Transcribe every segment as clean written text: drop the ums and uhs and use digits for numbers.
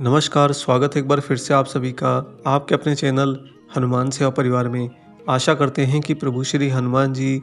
नमस्कार, स्वागत है एक बार फिर से आप सभी का आपके अपने चैनल हनुमान सेवा परिवार में। आशा करते हैं कि प्रभु श्री हनुमान जी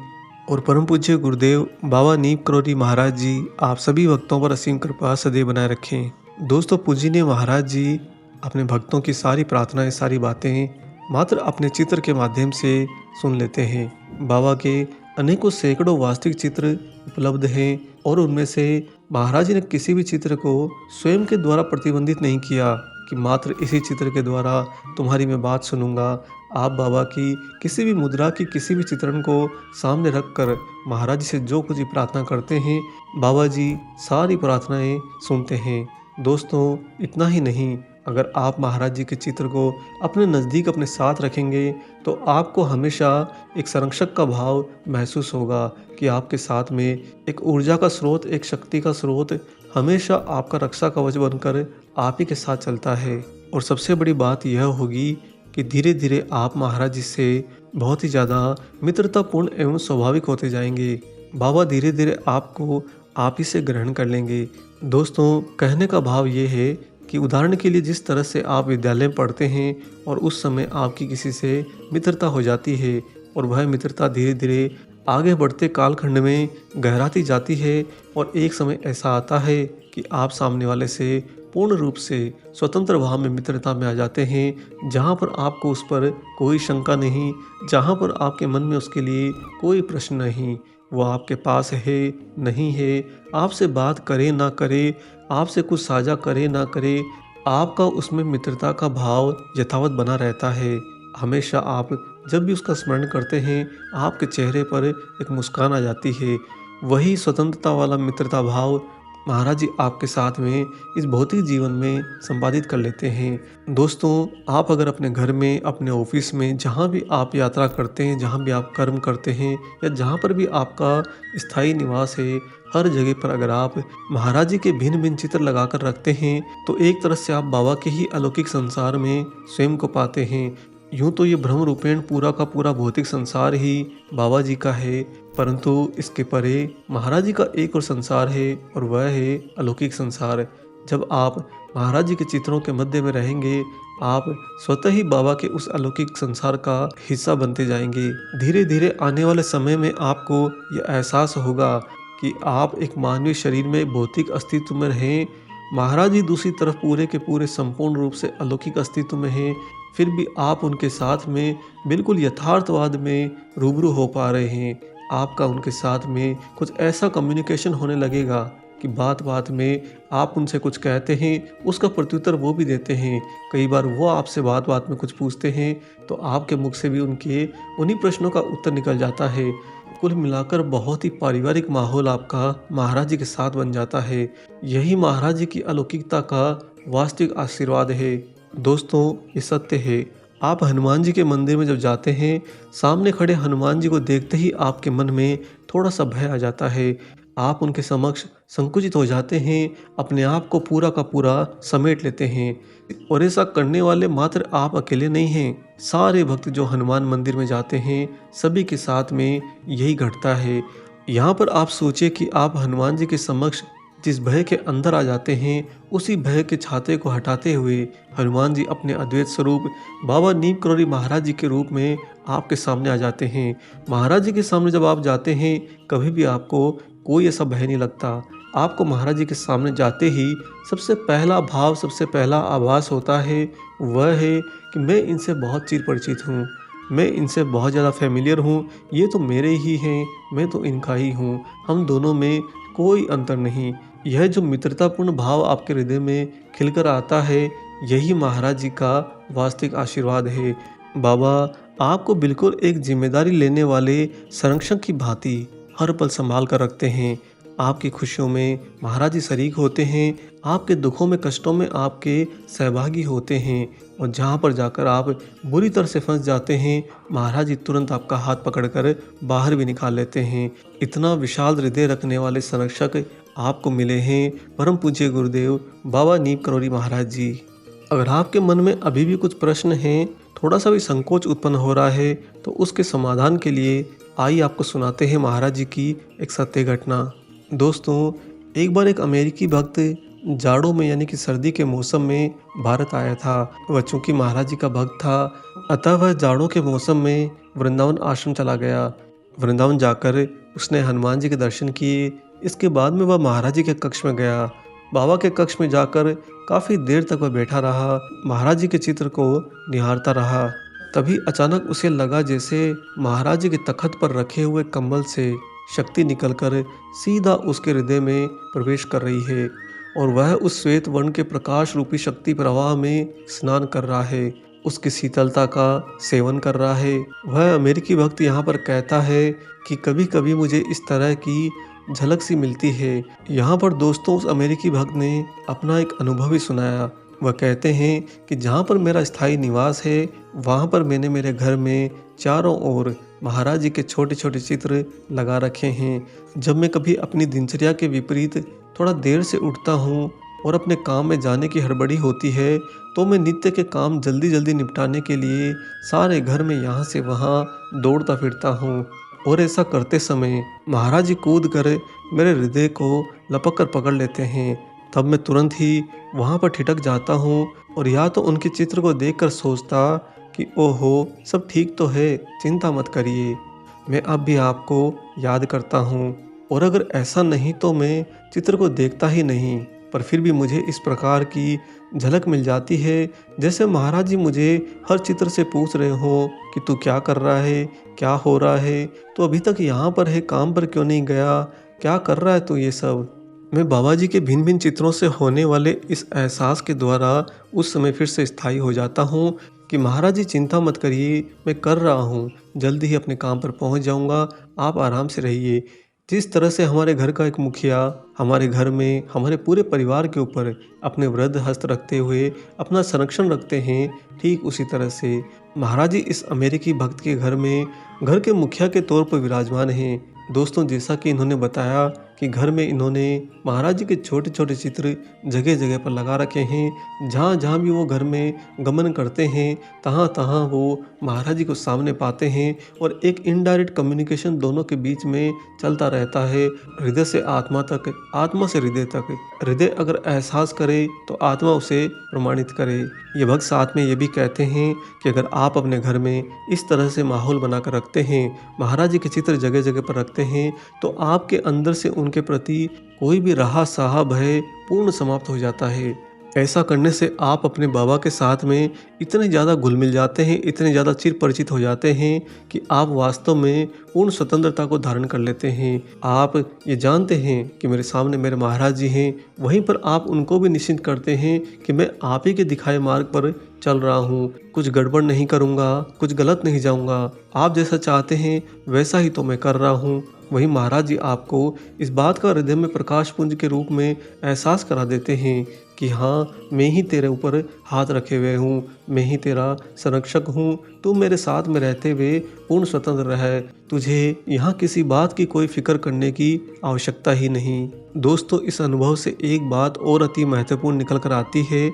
और परम पूज्य गुरुदेव बाबा नीम करोली महाराज जी आप सभी भक्तों पर असीम कृपा सदैव बनाए रखें। दोस्तों, पूजनीय महाराज जी अपने भक्तों की सारी प्रार्थनाएं, सारी बातें मात्र अपने चित्र के माध्यम से सुन लेते हैं। बाबा के अनेकों सैकड़ों वास्तविक चित्र उपलब्ध हैं और उनमें से महाराज जी ने किसी भी चित्र को स्वयं के द्वारा प्रतिबंधित नहीं किया कि मात्र इसी चित्र के द्वारा तुम्हारी मैं बात सुनूंगा। आप बाबा की किसी भी मुद्रा की किसी भी चित्रण को सामने रखकर महाराज जी से जो कुछ भी प्रार्थना करते हैं, बाबा जी सारी प्रार्थनाएं सुनते हैं। दोस्तों, इतना ही नहीं, अगर आप महाराज जी के चित्र को अपने नज़दीक अपने साथ रखेंगे तो आपको हमेशा एक संरक्षक का भाव महसूस होगा कि आपके साथ में एक ऊर्जा का स्रोत, एक शक्ति का स्रोत हमेशा आपका रक्षा कवच बनकर आप ही के साथ चलता है। और सबसे बड़ी बात यह होगी कि धीरे धीरे आप महाराज जी से बहुत ही ज़्यादा मित्रतापूर्ण एवं स्वाभाविक होते जाएंगे। बाबा धीरे धीरे आपको आप ही से ग्रहण कर लेंगे। दोस्तों, कहने का भाव ये है कि उदाहरण के लिए जिस तरह से आप विद्यालय में पढ़ते हैं और उस समय आपकी किसी से मित्रता हो जाती है और वह मित्रता धीरे धीरे आगे बढ़ते कालखंड में गहराती जाती है और एक समय ऐसा आता है कि आप सामने वाले से पूर्ण रूप से स्वतंत्र भाव में मित्रता में आ जाते हैं, जहाँ पर आपको उस पर कोई शंका नहीं, जहाँ पर आपके मन में उसके लिए कोई प्रश्न नहीं। वो आपके पास है नहीं है, आपसे बात करे ना करे, आपसे कुछ साझा करे ना करे, आपका उसमें मित्रता का भाव यथावत बना रहता है। हमेशा आप जब भी उसका स्मरण करते हैं, आपके चेहरे पर एक मुस्कान आ जाती है। वही स्वतंत्रता वाला मित्रता भाव महाराज जी आपके साथ में इस भौतिक जीवन में संपादित कर लेते हैं। दोस्तों, आप अगर अपने घर में, अपने ऑफिस में, जहाँ भी आप यात्रा करते हैं, जहाँ भी आप कर्म करते हैं या जहाँ पर भी आपका स्थायी निवास है, हर जगह पर अगर आप महाराज जी के भिन्न भिन्न चित्र लगाकर रखते हैं तो एक तरह से आप बाबा के ही अलौकिक संसार में स्वयं को पाते हैं। यूं तो ये भ्रम रूपेण पूरा का पूरा भौतिक संसार ही बाबा जी का है, परंतु इसके परे महाराज जी का एक और संसार है और वह है अलौकिक संसार। जब आप महाराज जी के चित्रों के मध्य में रहेंगे, आप स्वतः ही बाबा के उस अलौकिक संसार का हिस्सा बनते जाएंगे। धीरे धीरे आने वाले समय में आपको यह एहसास होगा कि आप एक मानवीय शरीर में भौतिक अस्तित्व में रहें, महाराज जी दूसरी तरफ पूरे के पूरे संपूर्ण रूप से अलौकिक अस्तित्व में हैं, फिर भी आप उनके साथ में बिल्कुल यथार्थवाद में रूबरू हो पा रहे हैं। आपका उनके साथ में कुछ ऐसा कम्युनिकेशन होने लगेगा कि बात बात में आप उनसे कुछ कहते हैं, उसका प्रत्युत्तर वो भी देते हैं। कई बार वो आपसे बात बात में कुछ पूछते हैं तो आपके मुख से भी उनके उन्हीं प्रश्नों का उत्तर निकल जाता है। कुल मिलाकर बहुत ही पारिवारिक माहौल आपका महाराज जी के साथ बन जाता है। यही महाराज जी की अलौकिकता का वास्तविक आशीर्वाद है। दोस्तों, ये सत्य है। आप हनुमान जी के मंदिर में जब जाते हैं, सामने खड़े हनुमान जी को देखते ही आपके मन में थोड़ा सा भय आ जाता है। आप उनके समक्ष संकुचित हो जाते हैं, अपने आप को पूरा का पूरा समेट लेते हैं। और ऐसा करने वाले मात्र आप अकेले नहीं हैं, सारे भक्त जो हनुमान मंदिर में जाते हैं सभी के साथ में यही घटता है। यहाँ पर आप सोचिए कि आप हनुमान जी के समक्ष जिस भय के अंदर आ जाते हैं, उसी भय के छाते को हटाते हुए हनुमान जी अपने अद्वैत स्वरूप बाबा नीम करोली महाराज जी के रूप में आपके सामने आ जाते हैं। महाराज जी के सामने जब आप जाते हैं, कभी भी आपको कोई ऐसा भय नहीं लगता। आपको महाराज जी के सामने जाते ही सबसे पहला भाव, सबसे पहला आभास होता है, वह है कि मैं इनसे बहुत चिर परिचित हूँ, मैं इनसे बहुत ज़्यादा फैमिलियर हूँ, ये तो मेरे ही हैं, मैं तो इनका ही हूँ, हम दोनों में कोई अंतर नहीं। यह जो मित्रतापूर्ण भाव आपके हृदय में खिलकर आता है, यही महाराज जी का वास्तविक आशीर्वाद है। बाबा आपको बिल्कुल एक जिम्मेदारी लेने वाले संरक्षक की भांति हर पल संभाल कर रखते हैं। आपकी खुशियों में महाराज जी शरीक होते हैं, आपके दुखों में, कष्टों में आपके सहभागी होते हैं। और जहाँ पर जाकर आप बुरी तरह से फंस जाते हैं, महाराज जी तुरंत आपका हाथ पकड़कर बाहर भी निकाल लेते हैं। इतना विशाल हृदय रखने वाले संरक्षक आपको मिले हैं परम पूज्य गुरुदेव बाबा नीम करोली महाराज जी। अगर आपके मन में अभी भी कुछ प्रश्न हैं, थोड़ा सा भी संकोच उत्पन्न हो रहा है, तो उसके समाधान के लिए आइए आपको सुनाते हैं महाराज जी की एक सत्य घटना। दोस्तों, एक बार एक अमेरिकी भक्त जाड़ों में यानी कि सर्दी के मौसम में भारत आया था। वह चूंकि महाराज जी का भक्त था, अतः वह जाड़ों के मौसम में वृंदावन आश्रम चला गया। वृंदावन जाकर उसने हनुमान जी के दर्शन किए। इसके बाद में वह महाराज जी के कक्ष में गया। बाबा के कक्ष में जाकर काफ़ी देर तक वह बैठा रहा, महाराज जी के चित्र को निहारता रहा। तभी अचानक उसे लगा जैसे महाराज जी के तख्त पर रखे हुए कम्बल से शक्ति निकलकर सीधा उसके हृदय में प्रवेश कर रही है और वह उस श्वेत वर्ण के प्रकाश रूपी शक्ति प्रवाह में स्नान कर रहा है, उसकी शीतलता का सेवन कर रहा है। वह अमेरिकी भक्त यहाँ पर कहता है कि कभी कभी मुझे इस तरह की झलक सी मिलती है। यहाँ पर दोस्तों उस अमेरिकी भक्त ने अपना एक अनुभव ही सुनाया। वह कहते हैं कि जहाँ पर मेरा स्थायी निवास है वहाँ पर मैंने मेरे घर में चारों ओर महाराज जी के छोटे छोटे चित्र लगा रखे हैं। जब मैं कभी अपनी दिनचर्या के विपरीत थोड़ा देर से उठता हूँ और अपने काम में जाने की हड़बड़ी होती है तो मैं नित्य के काम जल्दी जल्दी निपटाने के लिए सारे घर में यहाँ से वहाँ दौड़ता फिरता हूँ और ऐसा करते समय महाराज जी कूद कर मेरे हृदय को लपक कर पकड़ लेते हैं। तब मैं तुरंत ही वहाँ पर ठिठक जाता हूँ और या तो उनके चित्र को देखकर सोचता कि ओहो सब ठीक तो है, चिंता मत करिए, मैं अब भी आपको याद करता हूँ। और अगर ऐसा नहीं तो मैं चित्र को देखता ही नहीं, पर फिर भी मुझे इस प्रकार की झलक मिल जाती है जैसे महाराज जी मुझे हर चित्र से पूछ रहे हो कि तू क्या कर रहा है, क्या हो रहा है, तो अभी तक यहाँ पर है, काम पर क्यों नहीं गया, क्या कर रहा है तू ये सब। मैं बाबा जी के भिन्न भिन्न चित्रों से होने वाले इस एहसास के द्वारा उस समय फिर से स्थायी हो जाता हूँ कि महाराज जी चिंता मत करिए, मैं कर रहा हूँ, जल्दी ही अपने काम पर पहुँच जाऊँगा, आप आराम से रहिए। जिस तरह से हमारे घर का एक मुखिया हमारे घर में हमारे पूरे परिवार के ऊपर अपने वृद्ध हस्त रखते हुए अपना संरक्षण रखते हैं, ठीक उसी तरह से महाराज जी इस अमेरिकी भक्त के घर में घर के मुखिया के तौर पर विराजमान हैं। दोस्तों, जैसा कि इन्होंने बताया कि घर में इन्होंने महाराज जी के छोटे छोटे चित्र जगह जगह पर लगा रखे हैं। जहाँ जहाँ भी वो घर में गमन करते हैं तहाँ तहाँ वो महाराज जी को सामने पाते हैं और एक इनडायरेक्ट कम्युनिकेशन दोनों के बीच में चलता रहता है, हृदय से आत्मा तक, आत्मा से हृदय तक। हृदय अगर एहसास करे तो आत्मा उसे प्रमाणित करे। ये भक्त साथ में ये भी कहते हैं कि अगर आप अपने घर में इस तरह से माहौल बनाकर रखते हैं, महाराज जी के चित्र जगह जगह पर रखते हैं, तो आपके अंदर से उनके प्रति कोई भी रहा सहा भय पूर्ण समाप्त हो जाता है। ऐसा करने से आप अपने बाबा के साथ में इतने ज़्यादा घुल मिल जाते हैं, इतने ज़्यादा चिर परिचित हो जाते हैं कि आप वास्तव में पूर्ण स्वतंत्रता को धारण कर लेते हैं। आप ये जानते हैं कि मेरे सामने मेरे महाराज जी हैं, वहीं पर आप उनको भी निश्चिंत करते हैं कि मैं आप ही के दिखाए मार्ग पर चल रहा हूँ, कुछ गड़बड़ नहीं करूँगा, कुछ गलत नहीं जाऊँगा, आप जैसा चाहते हैं वैसा ही तो मैं कर रहा हूँ। वहीं महाराज जी आपको इस बात का हृदय में प्रकाश पुंज के रूप में एहसास करा देते हैं कि हाँ, मैं ही तेरे ऊपर हाथ रखे हुए हूँ, मैं ही तेरा संरक्षक हूँ, तू मेरे साथ में रहते हुए पूर्ण स्वतंत्र रहे, तुझे यहाँ किसी बात की कोई फिक्र करने की आवश्यकता ही नहीं। दोस्तों, इस अनुभव से एक बात और अति महत्वपूर्ण निकल कर आती है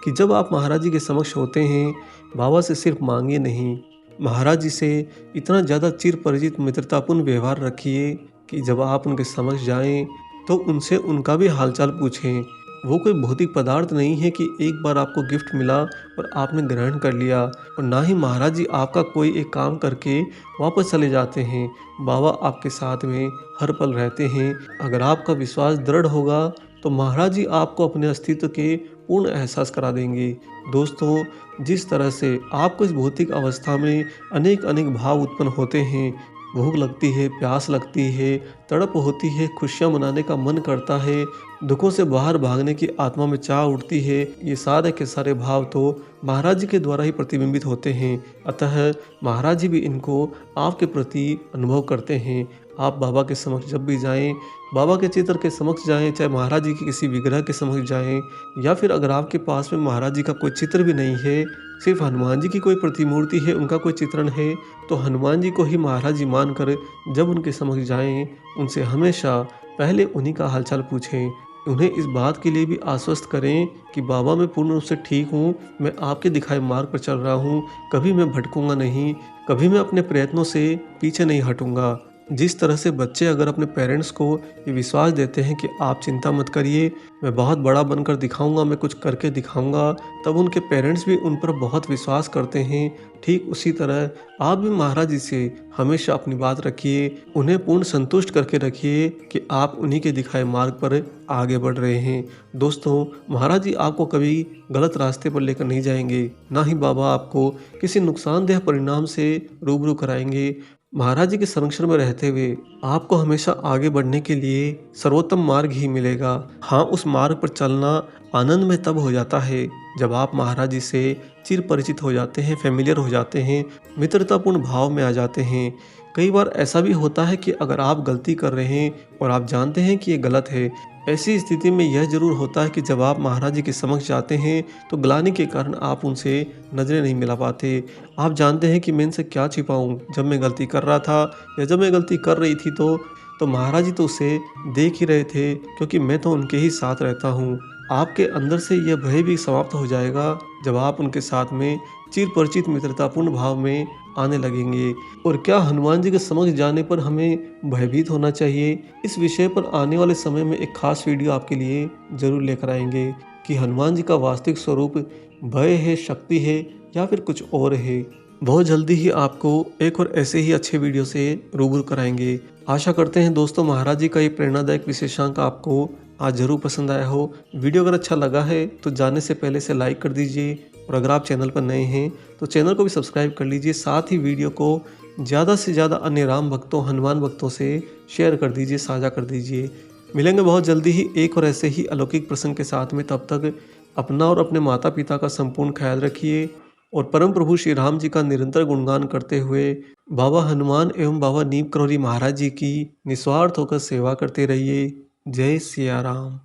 कि जब आप महाराज जी के समक्ष होते हैं, बाबा से सिर्फ मांगिए नहीं, महाराज जी से इतना ज़्यादा चिर परिचित मित्रतापूर्ण व्यवहार रखिए कि जब आप उनके समक्ष जाएं तो उनसे उनका भी हालचाल पूछें। वो कोई भौतिक पदार्थ नहीं है कि एक बार आपको गिफ्ट मिला और आपने ग्रहण कर लिया, और ना ही महाराज जी आपका कोई एक काम करके वापस चले जाते हैं। बाबा आपके साथ में हर पल रहते हैं। अगर आपका विश्वास दृढ़ होगा तो महाराज जी आपको अपने अस्तित्व के पूर्ण एहसास करा देंगे। दोस्तों, जिस तरह से आपको इस भौतिक अवस्था में अनेक अनेक भाव उत्पन्न होते हैं, भूख लगती है, प्यास लगती है, तड़प होती है, खुशियाँ मनाने का मन करता है, दुखों से बाहर भागने की आत्मा में चाह उठती है, ये सारे के सारे भाव तो महाराज जी के द्वारा ही प्रतिबिंबित होते हैं। अतः महाराज जी भी इनको आपके प्रति अनुभव करते हैं। आप बाबा के समक्ष जब भी जाएं, बाबा के चित्र के समक्ष जाएं, चाहे महाराज जी के किसी विग्रह के समक्ष जाएं, या फिर अगर आपके पास में महाराज जी का कोई चित्र भी नहीं है, सिर्फ हनुमान जी की कोई प्रतिमूर्ति है, उनका कोई चित्रण है, तो हनुमान जी को ही महाराज जी मानकर जब उनके समक्ष जाएं, उनसे हमेशा पहले उन्हीं का हालचाल पूछें। उन्हें इस बात के लिए भी आश्वस्त करें कि बाबा मैं पूर्ण रूप से ठीक हूँ, मैं आपके दिखाए मार्ग पर चल रहा हूँ, कभी मैं भटकूंगा नहीं, कभी मैं अपने प्रयत्नों से पीछे नहीं हटूंगा। जिस तरह से बच्चे अगर अपने पेरेंट्स को ये विश्वास देते हैं कि आप चिंता मत करिए, मैं बहुत बड़ा बनकर दिखाऊंगा, मैं कुछ करके दिखाऊंगा, तब उनके पेरेंट्स भी उन पर बहुत विश्वास करते हैं। ठीक उसी तरह आप भी महाराज जी से हमेशा अपनी बात रखिए, उन्हें पूर्ण संतुष्ट करके रखिए कि आप उन्हीं के दिखाए मार्ग पर आगे बढ़ रहे हैं। दोस्तों, महाराज जी आपको कभी गलत रास्ते पर लेकर नहीं जाएंगे, ना ही बाबा आपको किसी नुकसानदेह परिणाम से रूबरू कराएंगे। महाराज जी के संरक्षण में रहते हुए आपको हमेशा आगे बढ़ने के लिए सर्वोत्तम मार्ग ही मिलेगा। हाँ, उस मार्ग पर चलना आनंद में तब हो जाता है जब आप महाराज जी से चिर परिचित हो जाते हैं, फेमिलियर हो जाते हैं, मित्रतापूर्ण भाव में आ जाते हैं। कई बार ऐसा भी होता है कि अगर आप गलती कर रहे हैं और आप जानते हैं कि ये गलत है, ऐसी स्थिति में यह जरूर होता है कि जब आप महाराज जी के समक्ष जाते हैं तो ग्लानि के कारण आप उनसे नज़रें नहीं मिला पाते। आप जानते हैं कि मैं इनसे क्या छिपाऊं, जब मैं गलती कर रहा था या जब मैं गलती कर रही थी तो महाराज जी तो उसे देख ही रहे थे, क्योंकि मैं तो उनके ही साथ रहता हूँ। आपके अंदर से यह भय भी समाप्त हो जाएगा जब आप उनके साथ में चिर परिचित मित्रतापूर्ण भाव में आने लगेंगे। और क्या हनुमान जी के समक्ष जाने पर हमें भयभीत होना चाहिए? इस विषय पर आने वाले समय में एक खास वीडियो आपके लिए जरूर लेकर आएंगे कि हनुमान जी का वास्तविक स्वरूप भय है, शक्ति है या फिर कुछ और है। बहुत जल्दी ही आपको एक और ऐसे ही अच्छे वीडियो से रूबरू कराएंगे। आशा करते हैं दोस्तों महाराज जी का ये प्रेरणादायक विशेषांक आपको आज जरूर पसंद आया हो। वीडियो अगर अच्छा लगा है तो जाने से पहले से लाइक कर दीजिए, और अगर आप चैनल पर नए हैं तो चैनल को भी सब्सक्राइब कर लीजिए। साथ ही वीडियो को ज़्यादा से ज़्यादा अन्य राम भक्तों, हनुमान भक्तों से शेयर कर दीजिए, साझा कर दीजिए। मिलेंगे बहुत जल्दी ही एक और ऐसे ही अलौकिक प्रसंग के साथ में। तब तक अपना और अपने माता पिता का संपूर्ण ख्याल रखिए और परम प्रभु श्री राम जी का निरंतर गुणगान करते हुए बाबा हनुमान एवं बाबा नीम करोली महाराज जी की निस्वार्थ होकर सेवा करते रहिए। जय सिया राम।